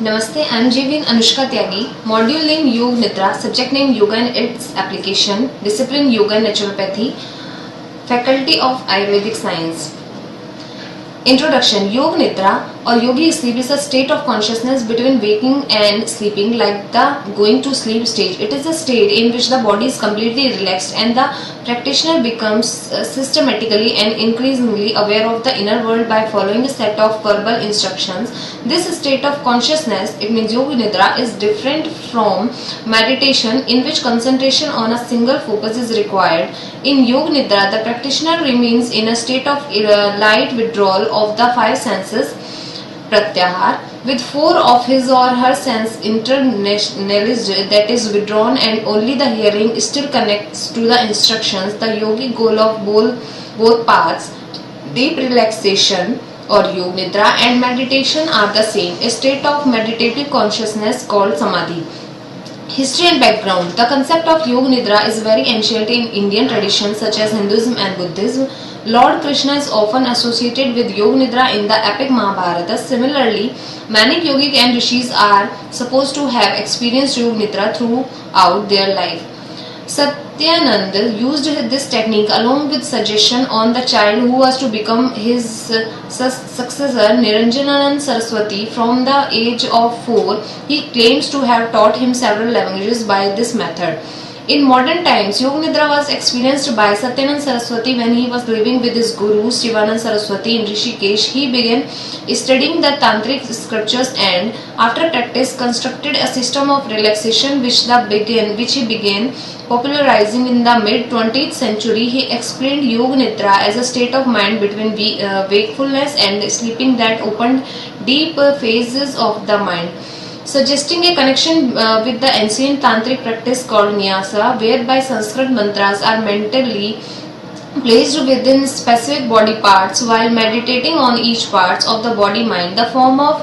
Namaste, I am JVN Anushka Tyagi. Module name Yog Nidra, subject name Yoga and its application, discipline Yoga and Naturopathy, Faculty of Ayurvedic Science. Introduction. Yog Nidra or yogic sleep is a state of consciousness between waking and sleeping, like the going to sleep stage. It is a state in which the body is completely relaxed and the practitioner becomes systematically and increasingly aware of the inner world by following a set of verbal instructions. This state of consciousness, it means Yoga Nidra, is different from meditation, in which concentration on a single focus is required. In Yoga Nidra, the practitioner remains in a state of light withdrawal of the five senses, pratyahar, with four of his or her sense internalized, that is withdrawn, and only the hearing still connects to the instructions. The yogic goal of both paths, deep relaxation or Yoga Nidra and meditation, are the same. A state of meditative consciousness called Samadhi. History and background. The concept of Yoga Nidra is very ancient in Indian traditions such as Hinduism and Buddhism. Lord Krishna is often associated with Yoga Nidra in the epic Mahabharata. Similarly, many yogic and rishis are supposed to have experienced Yoga Nidra throughout their life. Satyananda used this technique along with suggestion on the child who was to become his successor, Niranjananand Saraswati. From the age of 4, he claims to have taught him several languages by this method. In modern times, Yoga Nidra was experienced by Satyananda Saraswati when he was living with his guru Shivananda Saraswati in Rishikesh. He began studying the tantric scriptures and, after practice, constructed a system of relaxation which he began popularizing in the mid-20th century. He explained Yoga Nidra as a state of mind between wakefulness and sleeping that opened deep phases of the mind, suggesting a connection with the ancient tantric practice called Nyasa, whereby Sanskrit mantras are mentally placed within specific body parts while meditating on each part of the body-mind. The form of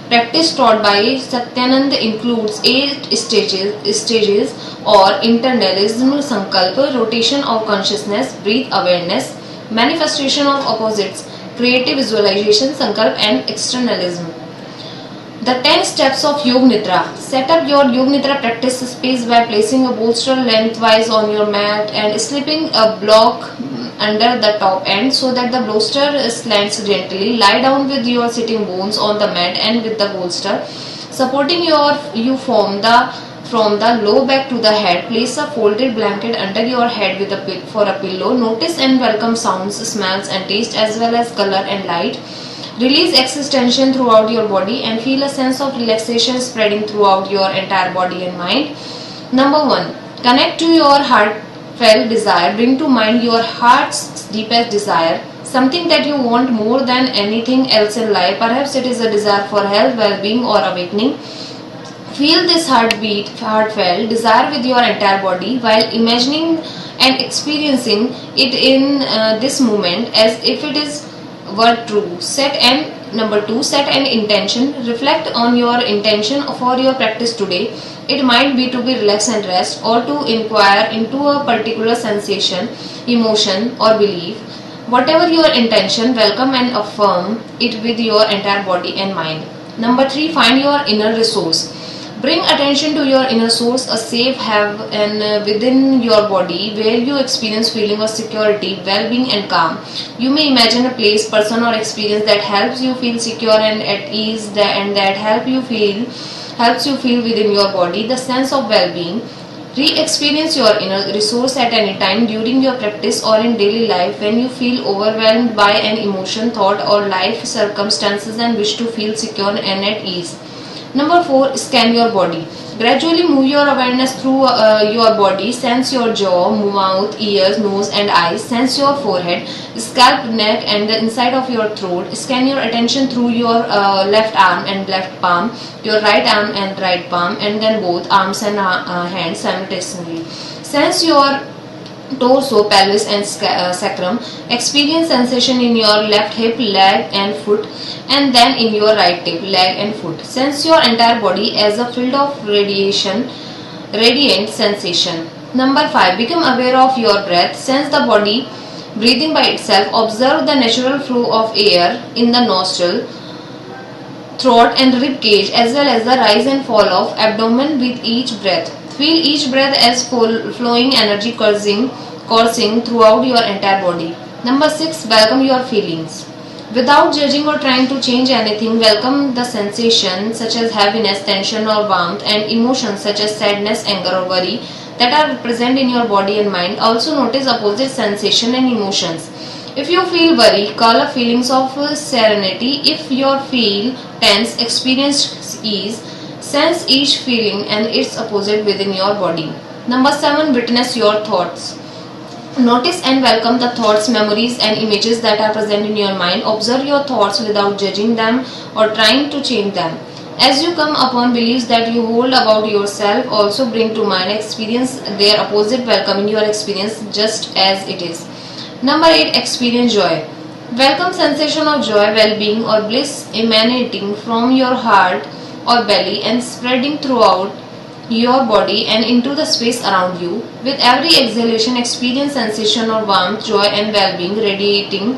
practice taught by Satyananda includes 8 stages or internalism, sankalpa, rotation of consciousness, breath awareness, manifestation of opposites, creative visualization, sankalp, and externalism. The 10 steps of Yoga Nidra. Set up your Yoga Nidra practice space by placing a bolster lengthwise on your mat and slipping a block under the top end so that the bolster slants gently. Lie down with your sitting bones on the mat and with the bolster supporting you from the low back to the head. Place a folded blanket under your head for a pillow. Notice and welcome sounds, smells and taste as well as color and light. Release excess tension throughout your body and feel a sense of relaxation spreading throughout your entire body and mind. Number 1. Connect to your heartfelt desire. Bring to mind your heart's deepest desire, something that you want more than anything else in life. Perhaps it is a desire for health, well-being or awakening. Feel this heartfelt desire with your entire body while imagining and experiencing it in this moment as if it were true. Number 2, set an intention. Reflect on your intention for your practice today. It might be to be relaxed and rest, or to inquire into a particular sensation, emotion or belief. Whatever your intention, welcome and affirm it with your entire body and mind. Number 3, find your inner resource. Bring attention to your inner source, a safe haven within your body where you experience feeling of security, well-being and calm. You may imagine a place, person or experience that helps you feel secure and at ease and that helps you feel within your body the sense of well-being. Re-experience your inner resource at any time during your practice or in daily life when you feel overwhelmed by an emotion, thought or life circumstances and wish to feel secure and at ease. Number 4, scan your body. Gradually move your awareness through your body. Sense your jaw, mouth, ears, nose and eyes. Sense your forehead, scalp, neck and the inside of your throat. Scan your attention through your left arm and left palm, your right arm and right palm, and then both arms and hands simultaneously. Sense your torso, pelvis and sacrum. Experience sensation in your left hip, leg and foot, and then in your right hip, leg and foot. Sense your entire body as a field of radiant sensation. Number 5. Become aware of your breath. Sense the body breathing by itself. Observe the natural flow of air in the nostril throat and rib cage, as well as the rise and fall of abdomen with each breath. Feel each breath as flowing energy coursing throughout your entire body. Number 6. Welcome your feelings. Without judging or trying to change anything, welcome the sensations such as happiness, tension or warmth, and emotions such as sadness, anger or worry that are present in your body and mind. Also notice opposite sensation and emotions. If you feel worry, call up feelings of serenity. If you feel tense, experience ease. Sense each feeling and its opposite within your body. Number 7. Witness your thoughts. Notice and welcome the thoughts, memories and images that are present in your mind. Observe your thoughts without judging them or trying to change them. As you come upon beliefs that you hold about yourself, also bring to mind experience their opposite, welcoming your experience just as it is. Number 8. Experience joy. Welcome sensation of joy, well-being or bliss emanating from your heart or belly and spreading throughout your body and into the space around you. With every exhalation, experience sensation of warmth, joy and well-being radiating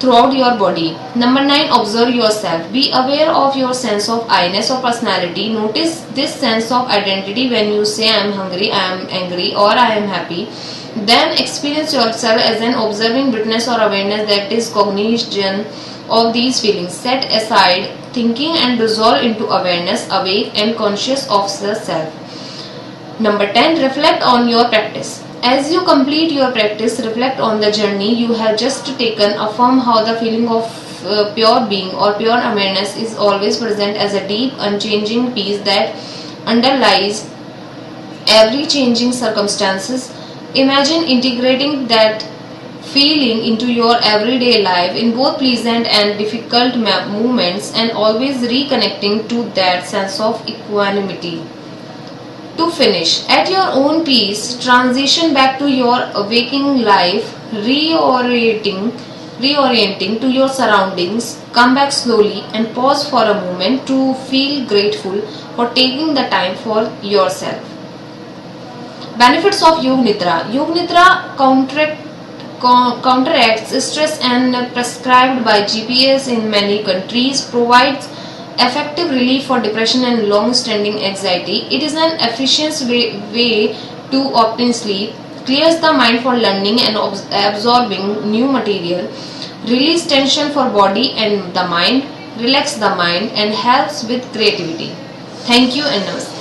throughout your body. Number 9. Observe yourself. Be aware of your sense of I-ness or personality. Notice this sense of identity when you say I am hungry, I am angry or I am happy. Then experience yourself as an observing witness or awareness that is cognition of these feelings. Set aside thinking and dissolve into awareness, awake and conscious of the self. Number 10. Reflect on your practice. As you complete your practice, reflect on the journey you have just taken. Affirm how the feeling of pure being or pure awareness is always present as a deep, unchanging peace that underlies every changing circumstances. Imagine integrating that feeling into your everyday life in both pleasant and difficult moments and always reconnecting to that sense of equanimity. To finish, at your own pace, transition back to your waking life, reorienting to your surroundings. Come back slowly and pause for a moment to feel grateful for taking the time for yourself. Benefits of Yog Nidra. Yog Nidra counteracts stress and prescribed by GPS in many countries, provides effective relief for depression and long-standing anxiety. It is an efficient way to obtain sleep, clears the mind for learning and absorbing new material, release tension for body and the mind, relax the mind and helps with creativity. Thank you and namaste.